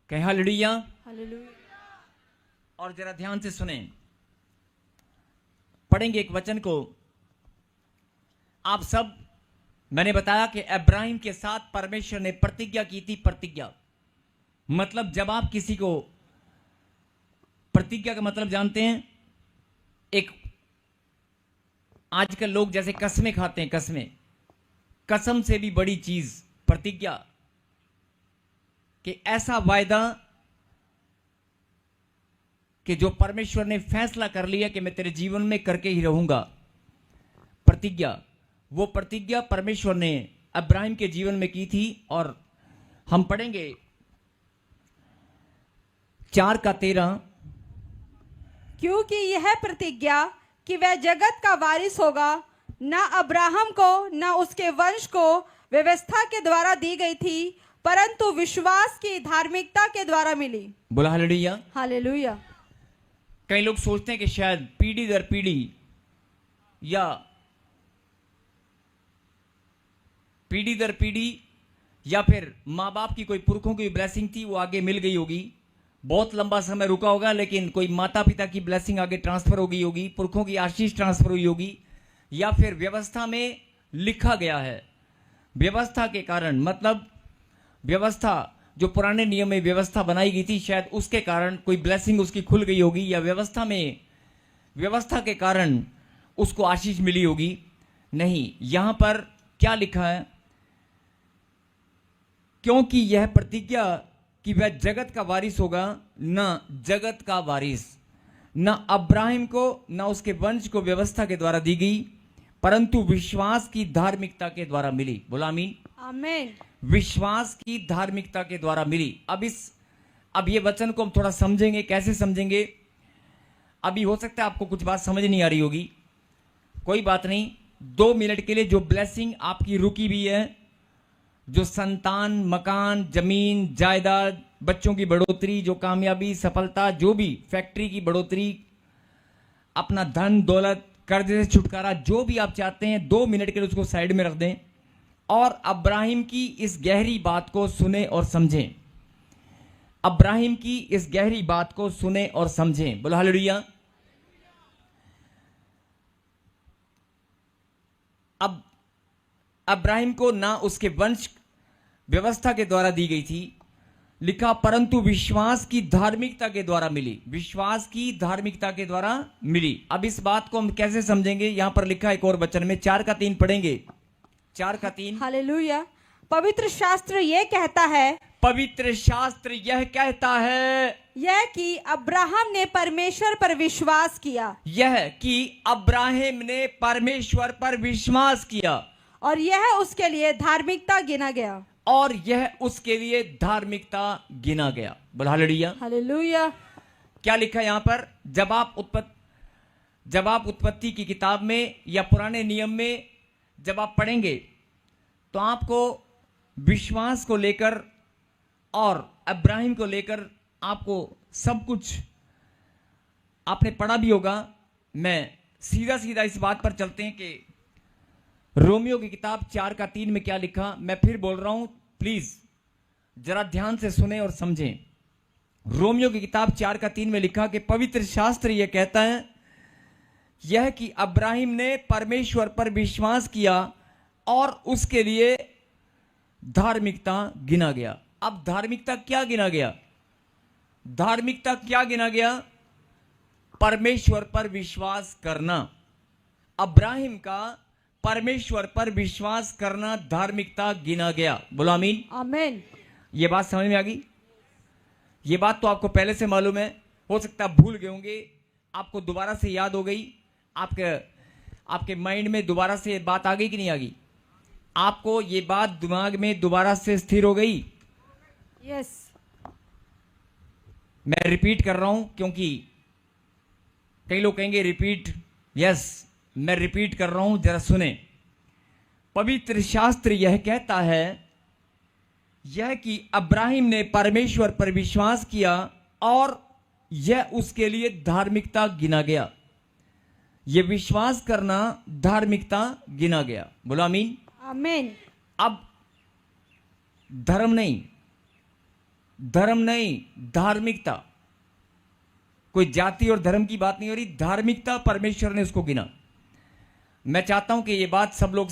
कहें hallelujah. Hallelujah. और जरा ध्यान से सुने, पढ़ेंगे एक वचन को। आप सब, मैंने बताया कि अब्राहिम के साथ परमेश्वर ने प्रतिज्ञा की थी। प्रतिज्ञा मतलब जब आप किसी को, प्रतिज्ञा का मतलब जानते हैं, एक आजकल लोग जैसे कस्में खाते हैं, कस्में, कसम से भी बड़ी चीज प्रतिज्ञा, कि ऐसा वायदा कि जो परमेश्वर ने फैसला कर लिया कि मैं तेरे जीवन में करके ही रहूंगा। प्रतिज्ञा, वो प्रतिज्ञा परमेश्वर ने अब्राहिम के जीवन में की थी। और हम पढ़ेंगे 4:13। क्योंकि यह प्रतिज्ञा कि वह जगत का वारिस होगा न अब्राहम को न उसके वंश को व्यवस्था के द्वारा दी गई थी, परंतु विश्वास की धार्मिकता के द्वारा मिली। बोला हालेलुया। हालेलुया। कई लोग सोचते हैं कि शायद पीढ़ी दर पीढ़ी या पीढ़ी दर पीढ़ी या फिर माँ बाप की कोई पुरखों की ब्लेसिंग थी, वो आगे मिल गई होगी, बहुत लंबा समय रुका होगा, लेकिन कोई माता पिता की ब्लेसिंग आगे ट्रांसफर हो गई होगी, पुरखों की आशीष ट्रांसफर हुई होगी, या फिर व्यवस्था में लिखा गया है। व्यवस्था के कारण, मतलब व्यवस्था, जो पुराने नियम में व्यवस्था बनाई गई थी, शायद उसके कारण कोई ब्लेसिंग उसकी खुल गई होगी, या व्यवस्था में, व्यवस्था के कारण उसको आशीष मिली होगी। नहीं, यहां पर क्या लिखा है? क्योंकि यह प्रतिज्ञा कि वह जगत का वारिस होगा, न जगत का वारिस, न अब्राहिम को न उसके वंश को व्यवस्था के द्वारा दी गई, परंतु विश्वास की धार्मिकता के द्वारा मिली। बोला आमीन। आमीन। विश्वास की धार्मिकता के द्वारा मिली। अब ये वचन को हम थोड़ा समझेंगे। कैसे समझेंगे? अभी हो सकता है आपको कुछ बात समझ नहीं आ रही होगी, कोई बात नहीं। 2 मिनट के लिए जो ब्लेसिंग आपकी रुकी हुई है, जो संतान, मकान, जमीन, जायदाद, बच्चों की बढ़ोतरी, जो कामयाबी, सफलता, जो भी फैक्ट्री की बढ़ोतरी, अपना धन दौलत, कर्जे से छुटकारा, जो भी आप चाहते हैं, 2 मिनट के लिए उसको साइड में रख दें और अब्राहिम की इस गहरी बात को सुने और समझें। अब्राहिम की इस गहरी बात को सुने और समझें। बोलो हालेलुया। अब अब्राहिम को ना उसके वंश व्यवस्था के द्वारा दी गई थी, लिखा परंतु विश्वास की धार्मिकता के द्वारा मिली। विश्वास की धार्मिकता के द्वारा मिली। अब इस बात को हम कैसे समझेंगे? यहां पर लिखा एक और वचन में 4:3 पढ़ेंगे। 4:3। हालेलुया। पवित्र शास्त्र यह कहता है, पवित्र शास्त्र यह कहता है, यह कि अब्राहम ने परमेश्वर पर विश्वास किया, यह कि अब्राहिम ने परमेश्वर पर विश्वास किया, और यह उसके लिए धार्मिकता गिना गया। और यह उसके लिए धार्मिकता गिना गया। बोला हालेलुया। हालेलुया। क्या लिखा यहां पर? जब आप उत्पत्ति की किताब में या पुराने नियम में जब आप पढ़ेंगे तो आपको विश्वास को लेकर और अब्राहिम को लेकर आपको सब कुछ आपने पढ़ा भी होगा। मैं सीधा सीधा इस बात पर चलते हैं कि रोमियो की किताब 4:3 में क्या लिखा। मैं फिर बोल रहा हूं, प्लीज जरा ध्यान से सुने और समझें। रोमियो की किताब 4:3 में लिखा कि पवित्र शास्त्र यह कहता है, यह कि अब्राहिम ने परमेश्वर पर विश्वास किया और उसके लिए धार्मिकता गिना गया। अब धार्मिकता क्या गिना गया? धार्मिकता क्या गिना गया? परमेश्वर पर विश्वास करना। अब्राहिम का परमेश्वर पर विश्वास करना धार्मिकता गिना गया। बोलो आमीन। आमीन। ये बात समझ में आ गई? ये बात तो आपको पहले से मालूम है, हो सकता है भूल गए होंगे, आपको दोबारा से याद हो गई, आपके माइंड में दोबारा से ये बात आ गई कि नहीं आ गई? आपको ये बात दिमाग में दोबारा से स्थिर हो गई? यस। मैं रिपीट कर रहा हूं क्योंकि कई लोग कहेंगे रिपीट। यस, मैं रिपीट कर रहा हूं, जरा सुने। पवित्र शास्त्र यह कहता है, यह कि अब्राहिम ने परमेश्वर पर विश्वास किया और यह उसके लिए धार्मिकता गिना गया। यह विश्वास करना धार्मिकता गिना गया। बोलो आमीन। आमीन। अब धर्म नहीं, धर्म नहीं, धार्मिकता। कोई जाति और धर्म की बात नहीं हो रही, धार्मिकता परमेश्वर ने उसको गिना। मैं चाहता हूं कि ये बात सब लोग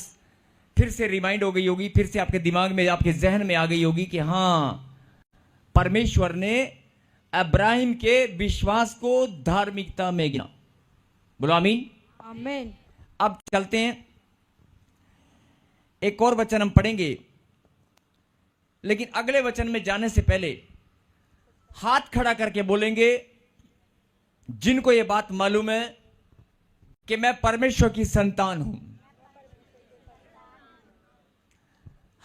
फिर से रिमाइंड हो गई होगी, फिर से आपके दिमाग में, आपके जहन में आ गई होगी कि हाँ, परमेश्वर ने अब्राहिम के विश्वास को धार्मिकता में गिना। बोलो आमीन। आमीन। अब चलते हैं, एक और वचन हम पढ़ेंगे, लेकिन अगले वचन में जाने से पहले हाथ खड़ा करके बोलेंगे जिनको यह बात मालूम है कि मैं परमेश्वर की संतान हूं।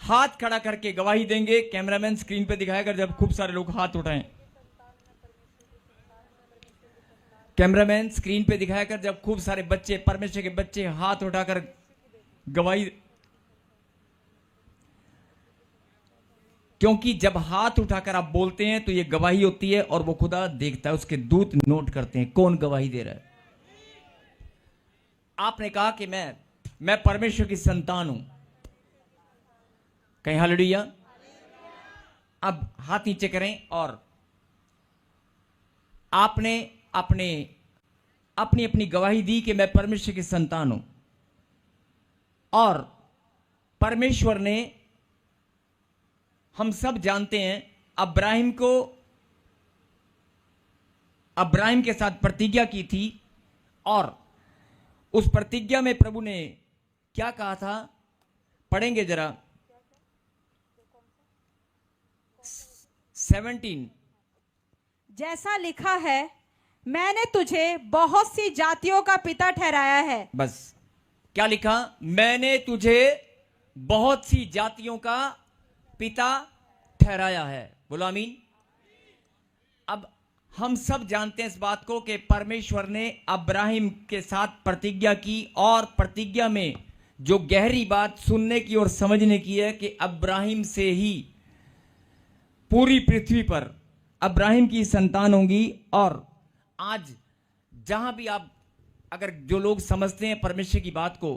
हाथ खड़ा करके गवाही देंगे। कैमरामैन स्क्रीन पे दिखाएगा जब खूब सारे लोग हाथ उठाएं। कैमरामैन स्क्रीन पे दिखाया कर जब खूब सारे बच्चे, परमेश्वर के बच्चे हाथ उठाकर गवाही, क्योंकि जब हाथ उठाकर आप बोलते हैं तो ये गवाही होती है और वो खुदा देखता है, उसके दूत नोट करते हैं कौन गवाही दे रहा है। आपने कहा कि मैं परमेश्वर की संतान हूं। कहीं हालेलुया। अब हाथ नीचे करें और आपने अपनी अपनी गवाही दी कि मैं परमेश्वर की संतान हूं। और परमेश्वर ने, हम सब जानते हैं, अब्राहिम के साथ प्रतिज्ञा की थी और उस प्रतिज्ञा में प्रभु ने क्या कहा था, पढ़ेंगे जरा 17। जैसा लिखा है, मैंने तुझे बहुत सी जातियों का पिता ठहराया है। बस क्या लिखा, मैंने तुझे बहुत सी जातियों का पिता ठहराया है। बोलो आमीन। अब हम सब जानते हैं इस बात को कि परमेश्वर ने अब्राहिम के साथ प्रतिज्ञा की और प्रतिज्ञा में जो गहरी बात सुनने की और समझने की है कि अब्राहिम से ही पूरी पृथ्वी पर अब्राहिम की संतान होंगी। और आज जहां भी आप, अगर जो लोग समझते हैं परमेश्वर की बात को,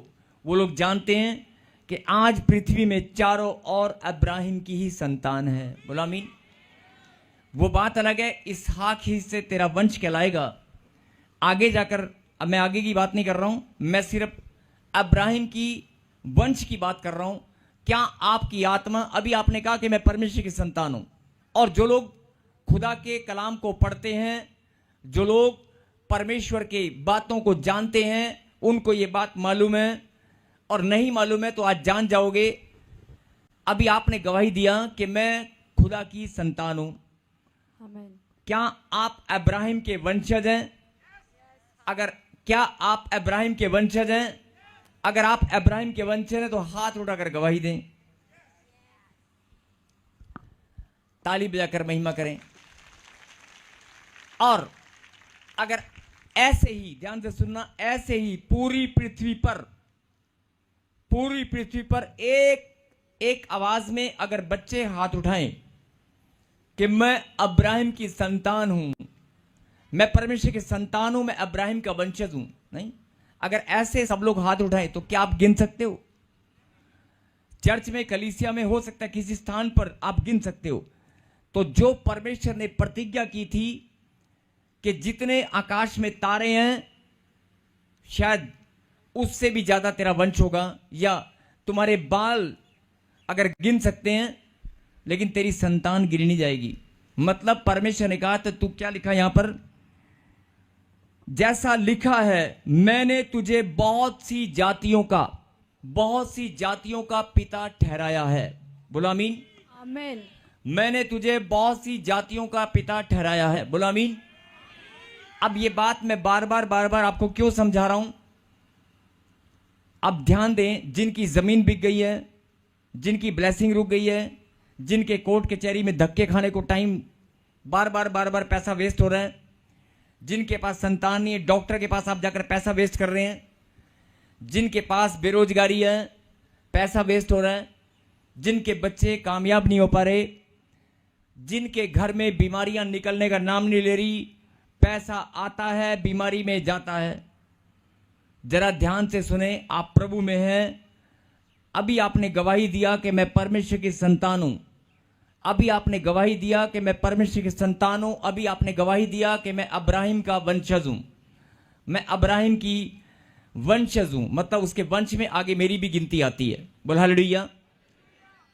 वो लोग जानते हैं कि आज पृथ्वी में चारों ओर अब्राहिम की ही संतान है। बोलो आमीन। वो बात अलग है, इसहाक ही से तेरा वंश कहलाएगा। आगे जाकर, अब मैं आगे की बात नहीं कर रहा हूं, मैं सिर्फ अब्राहिम की वंश की बात कर रहा हूं। क्या आपकी आत्मा, अभी आपने कहा कि मैं परमेश्वर की संतान हूं, और जो लोग खुदा के कलाम को पढ़ते हैं, जो लोग परमेश्वर के बातों को जानते हैं, उनको ये बात मालूम है। और नहीं मालूम है तो आज जान जाओगे। अभी आपने गवाही दिया कि मैं खुदा की संतान हूं। आमीन। क्या आप अब्राहिम के वंशज हैं? क्या आप अब्राहिम के वंशज हैं? अगर आप अब्राहिम के वंशज हैं तो हाथ उठाकर गवाही दें, ताली बजाकर महिमा करें। और अगर ऐसे ही, ध्यान से सुनना, ऐसे ही पूरी पृथ्वी पर एक आवाज में अगर बच्चे हाथ उठाएं कि मैं अब्राहिम की संतान हूं, मैं परमेश्वर की संतान हूं, मैं अब्राहिम का वंशज हूं, नहीं, अगर ऐसे सब लोग हाथ उठाएं तो क्या आप गिन सकते हो? चर्च में, कलीसिया में, हो सकता है किसी स्थान पर आप गिन सकते हो। तो जो परमेश्वर ने प्रतिज्ञा की थी कि जितने आकाश में तारे हैं, शायद उससे भी ज्यादा तेरा वंश होगा, या तुम्हारे बाल अगर गिन सकते हैं, लेकिन तेरी संतान गिनी नहीं जाएगी। मतलब परमेश्वर ने कहा, तो तू क्या लिखा यहां पर, जैसा लिखा है, मैंने तुझे बहुत सी जातियों का पिता ठहराया है। बोलो आमीन। आमीन। मैंने तुझे बहुत सी जातियों का पिता ठहराया है। बोलो आमीन। अब ये बात मैं बार बार आपको क्यों समझा रहा हूं? अब ध्यान दें, जिनकी जमीन बिक गई है, जिनकी ब्लेसिंग रुक गई है, जिनके कोर्ट कचहरी में धक्के खाने को टाइम, बार बार पैसा वेस्ट हो रहा है, जिनके पास संतान नहीं है, डॉक्टर के पास आप जाकर पैसा वेस्ट कर रहे हैं, जिनके पास बेरोजगारी है, पैसा वेस्ट हो रहा है, जिनके बच्चे कामयाब नहीं हो पा रहे, जिनके घर में बीमारियां निकलने का नाम नहीं ले रही, पैसा आता है, बीमारी में जाता है। जरा ध्यान से सुने, आप प्रभु में हैं। अभी आपने गवाही दिया कि मैं परमेश्वर की संतान हूं। अभी आपने गवाही दिया कि मैं परमेश्वर की संतान हूं, अभी आपने गवाही दिया कि मैं अब्राहिम का वंशज हूं, मैं अब्राहिम की वंशज हूं, मतलब उसके वंश में आगे मेरी भी गिनती आती है। बोल हालेलुया।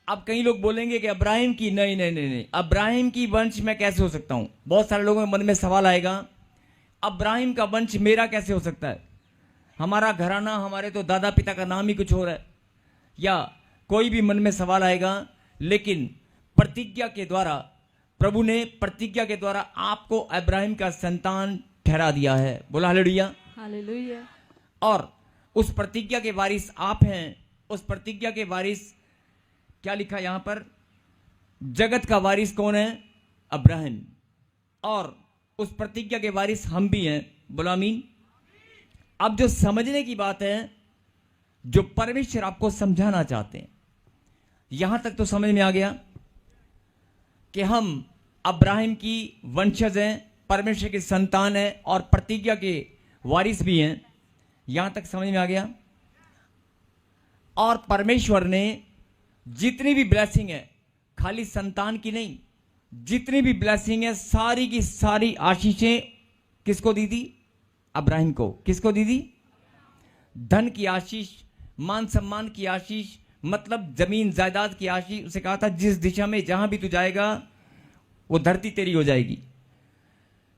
अब कई लोग बोलेंगे कि अब्राहिम की, नहीं नहीं नहीं नहीं, अब्राहिम की वंश मैं कैसे हो सकता हूं। बहुत सारे लोगों के मन में सवाल आएगा, अब्राहिम का वंश मेरा कैसे हो सकता है, हमारा घराना, हमारे तो दादा पिता का नाम ही कुछ और है, या कोई भी मन में सवाल आएगा। लेकिन प्रतिज्ञा के द्वारा, प्रभु ने प्रतिज्ञा के द्वारा आपको अब्राहिम का संतान ठहरा दिया है। बोला हालेलुया। हालेलुया। और उस प्रतिज्ञा के वारिस आप हैं। उस प्रतिज्ञा के वारिस, क्या लिखा यहां पर, जगत का वारिस कौन है, अब्राहिम। और उस प्रतिज्ञा के वारिस हम भी हैं। बोला आमीन। अब जो समझने की बात है, जो परमेश्वर आपको समझाना चाहते हैं, यहां तक तो समझ में आ गया कि हम अब्राहिम की वंशज हैं, परमेश्वर की संतान है और प्रतिज्ञा के वारिस भी हैं। यहां तक समझ में आ गया। और परमेश्वर ने जितनी भी ब्लेसिंग है, खाली संतान की नहीं, जितनी भी ब्लेसिंग है, सारी की सारी आशीषें किसको दी थी, अब्राहिम को। किसको दी थी, धन की आशीष, मान सम्मान की आशीष, मतलब जमीन जायदाद की आशीष। उसे कहा था जिस दिशा में जहां भी तू जाएगा वो धरती तेरी हो जाएगी,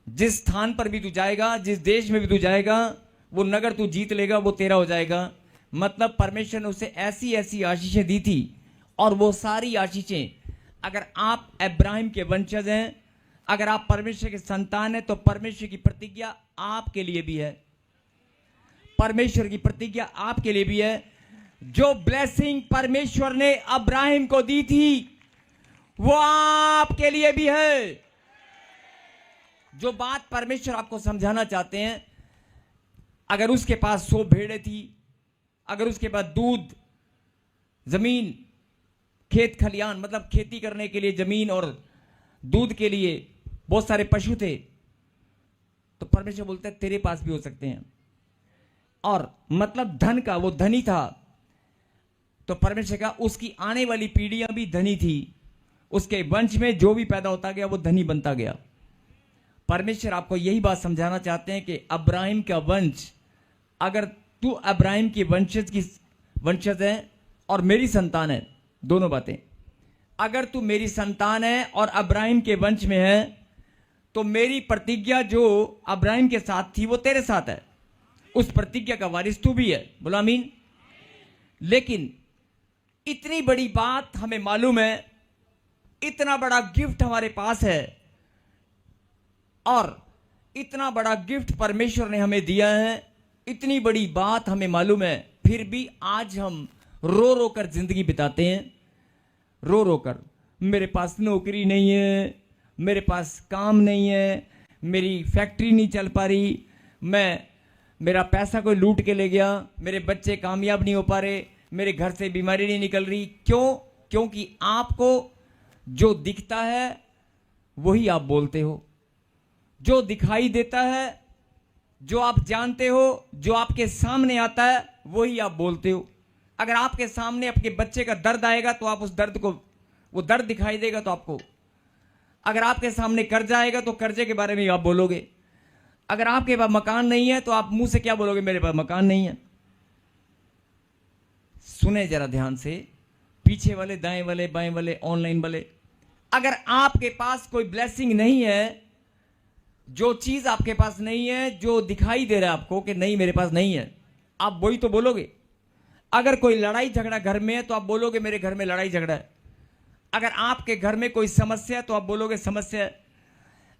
जिस स्थान पर भी तू जाएगा, जिस देश में भी तू जाएगा, वो नगर तू जीत लेगा, वो तेरा हो जाएगा। मतलब परमेश्वर ने उसे ऐसी ऐसी आशीषें दी थी। और वो सारी आशीषें, अगर आप अब्राहिम के वंशज हैं, अगर आप परमेश्वर के संतान हैं, तो परमेश्वर की प्रतिज्ञा आपके लिए भी है। परमेश्वर की प्रतिज्ञा आपके लिए भी है। जो ब्लेसिंग परमेश्वर ने अब्राहिम को दी थी वो आपके लिए भी है। जो बात परमेश्वर आपको समझाना चाहते हैं, अगर उसके पास 100 भेड़ें थी, अगर उसके पास दूध, जमीन, खेत खलियान, मतलब खेती करने के लिए जमीन और दूध के लिए बहुत सारे पशु थे, तो परमेश्वर बोलता है तेरे पास भी हो सकते हैं। और मतलब धन का, वो धनी था, तो परमेश्वर का उसकी आने वाली पीढ़ियां भी धनी थी, उसके वंश में जो भी पैदा होता गया वो धनी बनता गया। परमेश्वर आपको यही बात समझाना चाहते हैं कि अब्राहिम का वंश, अगर तू अब्राहिम की वंशज है और मेरी संतान है, दोनों बातें, अगर तू मेरी संतान है और अब्राहिम के वंश में है, तो मेरी प्रतिज्ञा जो अब्राहिम के साथ थी वो तेरे साथ है। उस प्रतिज्ञा का वारिस तू भी है। बोला आमीन। लेकिन इतनी बड़ी बात हमें मालूम है, इतना बड़ा गिफ्ट हमारे पास है, और इतना बड़ा गिफ्ट परमेश्वर ने हमें दिया है, इतनी बड़ी बात हमें मालूम है, फिर भी आज हम रो रो कर जिंदगी बिताते हैं। रो रो कर, मेरे पास नौकरी नहीं है, मेरे पास काम नहीं है, मेरी फैक्ट्री नहीं चल पा रही, मेरा पैसा कोई लूट के ले गया, मेरे बच्चे कामयाब नहीं हो पा रहे, मेरे घर से बीमारी नहीं निकल रही। क्यों? क्योंकि आपको जो दिखता है वही आप बोलते हो, जो दिखाई देता है, जो आप जानते हो, जो आपके सामने आता है वही आप बोलते हो। अगर आपके सामने आपके बच्चे का दर्द आएगा तो आप उस दर्द को, वो दर्द दिखाई देगा तो आपको, अगर आपके सामने कर्जा आएगा तो कर्जे के बारे में आप बोलोगे। अगर आपके पास मकान नहीं है तो आप मुंह से क्या बोलोगे, मेरे पास मकान नहीं है। सुने जरा ध्यान से, पीछे वाले, दाएं वाले, बाएं वाले, ऑनलाइन वाले, अगर आपके पास कोई ब्लेसिंग नहीं है, जो चीज आपके पास नहीं है, जो दिखाई दे रहा है आपको कि नहीं मेरे पास नहीं है, आप वही तो बोलोगे। अगर कोई लड़ाई झगड़ा घर में है तो आप बोलोगे मेरे घर में लड़ाई झगड़ा है। अगर आपके घर में कोई समस्या है तो आप बोलोगे समस्या है।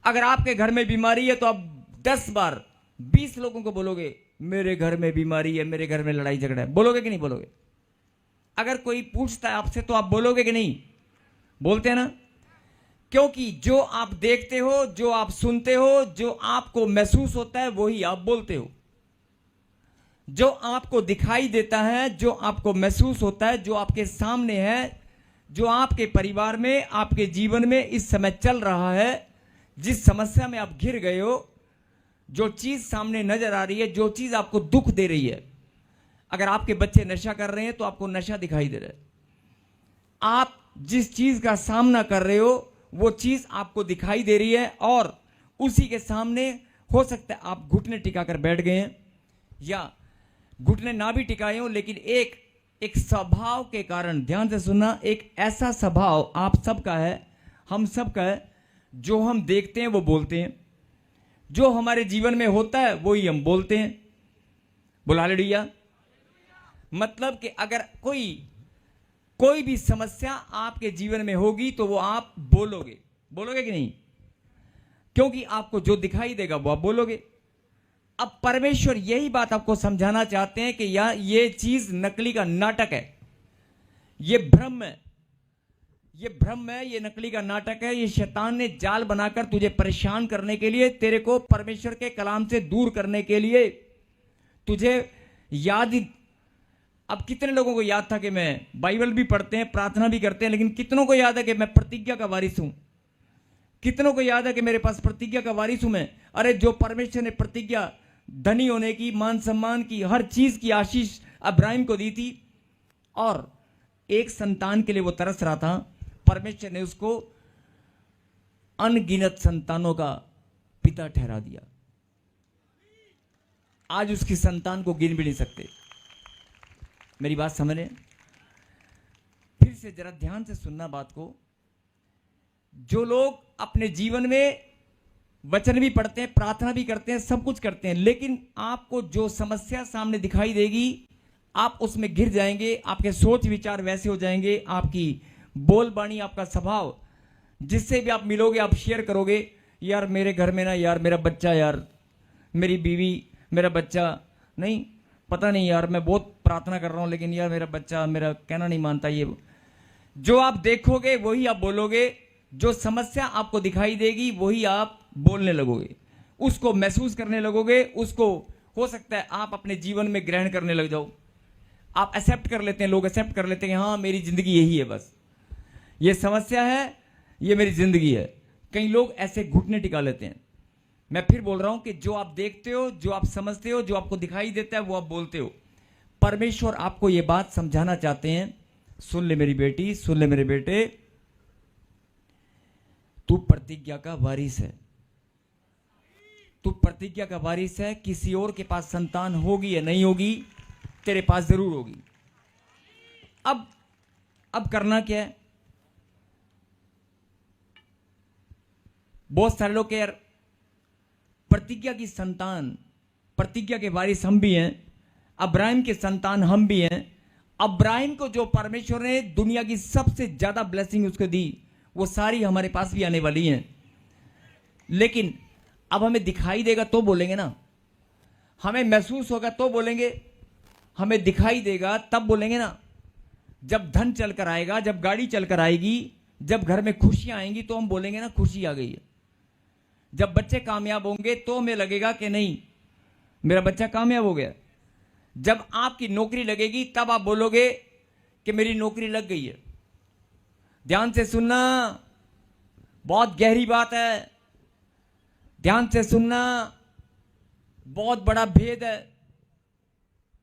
अगर आपके घर में बीमारी है तो आप 10 बार 20 लोगों को बोलोगे मेरे घर में बीमारी है, मेरे घर में लड़ाई झगड़ा है। बोलोगे कि नहीं बोलोगे? अगर कोई पूछता है आपसे तो आप बोलोगे कि नहीं? बोलते हैं ना। क्योंकि जो आप देखते हो, जो आप सुनते हो, जो आपको महसूस होता है वही आप बोलते हो। जो आपको दिखाई देता है, जो आपको महसूस होता है, जो आपके सामने है, जो आपके परिवार में, आपके जीवन में इस समय चल रहा है, जिस समस्या में आप घिर गए हो, जो चीज सामने नजर आ रही है, जो चीज आपको दुख दे रही है। अगर आपके बच्चे नशा कर रहे हैं तो आपको नशा दिखाई दे रहा है। आप जिस चीज का सामना कर रहे हो वो चीज आपको दिखाई दे रही है और उसी के सामने हो सकता है आप घुटने टिकाकर बैठ गए हैं या घुटने ना भी टिकाए हो, लेकिन एक स्वभाव के कारण, ध्यान से सुनना, एक ऐसा स्वभाव आप सबका है, हम सबका है, जो हम देखते हैं वो बोलते हैं, जो हमारे जीवन में होता है वही हम बोलते हैं। बोला हालेलुया। मतलब कि अगर कोई भी समस्या आपके जीवन में होगी तो वो आप बोलोगे कि नहीं? क्योंकि आपको जो दिखाई देगा वो आप बोलोगे। अब परमेश्वर यही बात आपको समझाना चाहते हैं कि यार ये चीज नकली का नाटक है, ये भ्रम है, ये नकली का नाटक है। ये शैतान ने जाल बनाकर तुझे परेशान करने के लिए, तेरे को परमेश्वर के कलाम से दूर करने के लिए, तुझे अब कितने लोगों को याद था कि मैं बाइबल भी पढ़ते हैं, प्रार्थना भी करते हैं, लेकिन कितनों को याद है कि मैं प्रतिज्ञा का वारिस हूं? कितनों को याद है कि मेरे पास प्रतिज्ञा का वारिस हूं मैं? अरे जो परमेश्वर ने प्रतिज्ञा धनी होने की, मान सम्मान की, हर चीज की आशीष अब्राहिम को दी थी और एक संतान के लिए वो तरस रहा था, परमेश्वर ने उसको अनगिनत संतानों का पिता ठहरा दिया। आज उसकी संतान को गिन भी नहीं सकते। मेरी बात समझ रहे? फिर से जरा ध्यान से सुनना बात को। जो लोग अपने जीवन में वचन भी पढ़ते हैं, प्रार्थना भी करते हैं, सब कुछ करते हैं, लेकिन आपको जो समस्या सामने दिखाई देगी आप उसमें घिर जाएंगे, आपके सोच विचार वैसे हो जाएंगे, आपकी बोलबानी, आपका स्वभाव, जिससे भी आप मिलोगे आप शेयर करोगे, यार मेरे घर में ना, यार मेरा बच्चा, यार मेरी बीवी, मेरा बच्चा, नहीं पता नहीं यार मैं बहुत प्रार्थना कर रहा हूं लेकिन यार मेरा बच्चा मेरा कहना नहीं मानता। ये जो आप देखोगे वही आप बोलोगे, जो समस्या आपको दिखाई देगी वही आप बोलने लगोगे, उसको महसूस करने लगोगे, उसको हो सकता है आप अपने जीवन में ग्रहण करने लग जाओ। आप एक्सेप्ट कर लेते हैं, लोग एक्सेप्ट कर लेते हैं कि हाँ मेरी जिंदगी यही है, बस ये समस्या है, ये मेरी जिंदगी है। कई लोग ऐसे घुटने टिका लेते हैं। मैं फिर बोल रहा हूं कि जो आप देखते हो, जो आप समझते हो, जो आपको दिखाई देता है वो आप बोलते हो। परमेश्वर आपको ये बात समझाना चाहते हैं, सुन ले मेरी बेटी, सुन ले मेरे बेटे, तू प्रतिज्ञा का वारिस है, तू प्रतिज्ञा का वारिस है। किसी और के पास संतान होगी या नहीं होगी, तेरे पास जरूर होगी। अब करना क्या है? बहुत सारे लोग यार प्रतिज्ञा की संतान, प्रतिज्ञा के वारिस हम भी हैं, अब्राहिम के संतान हम भी हैं। अब्राहिम को जो परमेश्वर ने दुनिया की सबसे ज्यादा ब्लेसिंग उसको दी, वो सारी हमारे पास भी आने वाली हैं। लेकिन अब हमें दिखाई देगा तो बोलेंगे ना, हमें महसूस होगा तो बोलेंगे, हमें दिखाई देगा तब बोलेंगे ना। जब धन चलकर आएगा, जब गाड़ी चलकर आएगी, जब घर में खुशियां आएंगी तो हम बोलेंगे ना खुशी आ गई है। जब बच्चे कामयाब होंगे तो हमें लगेगा कि नहीं मेरा बच्चा कामयाब हो गया। जब आपकी नौकरी लगेगी तब आप बोलोगे कि मेरी नौकरी लग गई है। ध्यान से सुनना, बहुत गहरी बात है, ध्यान से सुनना, बहुत बड़ा भेद है।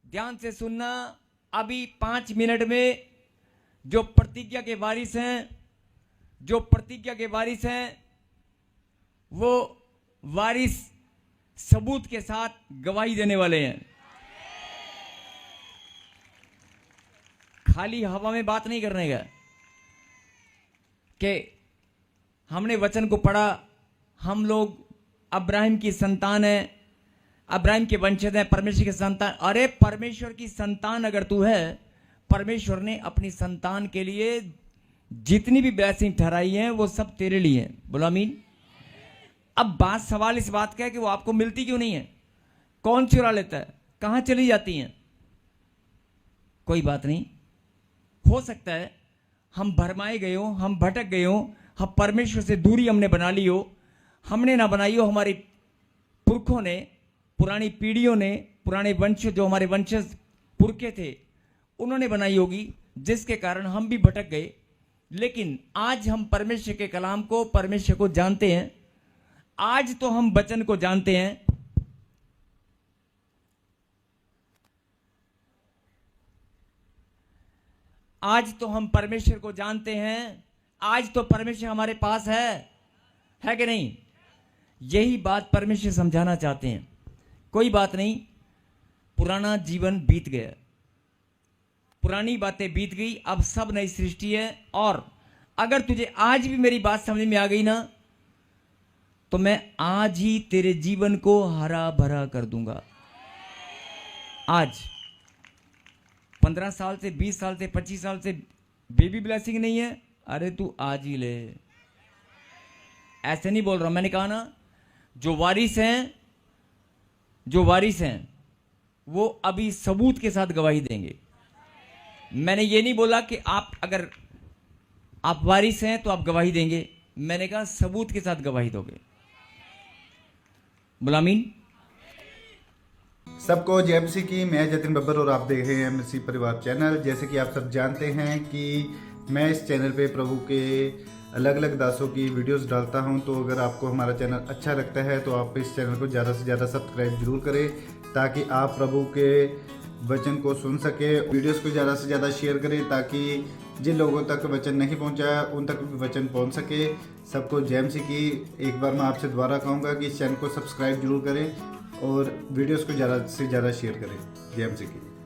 ध्यान से सुनना। अभी 5 मिनट में जो प्रतिज्ञा के वारिस हैं, जो प्रतिज्ञा के वारिस हैं, वो वारिस सबूत के साथ गवाही देने वाले हैं। खाली हवा में बात नहीं करने का कि हमने वचन को पढ़ा, हम लोग अब्राहिम की संतान है, अब्राहिम के वंशज हैं, परमेश्वर की संतान। अरे परमेश्वर की संतान अगर तू है, परमेश्वर ने अपनी संतान के लिए जितनी भी ब्लेसिंग ठहराई है वो सब तेरे लिए है। बोलो आमीन। अब बात, सवाल इस बात का है कि वो आपको मिलती क्यों नहीं है? कौन चुरा लेता है? कहां चली जाती हैं? कोई बात नहीं, हो सकता है हम भरमाए गए हो, हम भटक गए हो, हम परमेश्वर से दूरी हमने बना ली हो। हमने ना बनाई हो, हमारे पुरखों ने, पुरानी पीढ़ियों ने, पुराने वंश, जो हमारे वंशज पुरखे थे उन्होंने बनाई होगी, जिसके कारण हम भी भटक गए। लेकिन आज हम परमेश्वर के कलाम को, परमेश्वर को जानते हैं। आज तो हम वचन को जानते हैं। आज तो हम परमेश्वर को जानते हैं, आज तो परमेश्वर हमारे पास है कि नहीं? यही बात परमेश्वर समझाना चाहते हैं। कोई बात नहीं, पुराना जीवन बीत गया, पुरानी बातें बीत गई, अब सब नई सृष्टि है। और अगर तुझे आज भी मेरी बात समझ में आ गई ना, तो मैं आज ही तेरे जीवन को हरा भरा कर दूंगा। आज 15 साल से, 20 साल से, 25 साल से बेबी ब्लेसिंग नहीं है, अरे तू आज ही ले। ऐसे नहीं बोल रहा हूं, मैंने कहा ना, जो वारिस हैं वो अभी सबूत के साथ गवाही देंगे। मैंने ये नहीं बोला कि अगर आप वारिस हैं तो आप गवाही देंगे, मैंने कहा सबूत के साथ गवाही दोगे। बुलामीन। सबको जय मसीह की। मैं जतिन बब्बर और आप देख रहे हैं मसीह परिवार चैनल। जैसे कि आप सब जानते हैं कि मैं इस चैनल पे प्रभु के अलग अलग दासों की वीडियोस डालता हूं, तो अगर आपको हमारा चैनल अच्छा लगता है तो आप इस चैनल को ज़्यादा से ज़्यादा सब्सक्राइब जरूर करें, ताकि आप प्रभु के वचन को सुन सके। वीडियोस को ज़्यादा से ज़्यादा शेयर करें, ताकि जिन लोगों तक वचन नहीं पहुंचा उन तक भी वचन पहुंच सके। सबको जय मसीह की। एक बार मैं आपसे दोबारा कहूँगा कि इस चैनल को सब्सक्राइब जरूर करें और वीडियोस को ज़्यादा से ज़्यादा शेयर करें। जय मसीह की।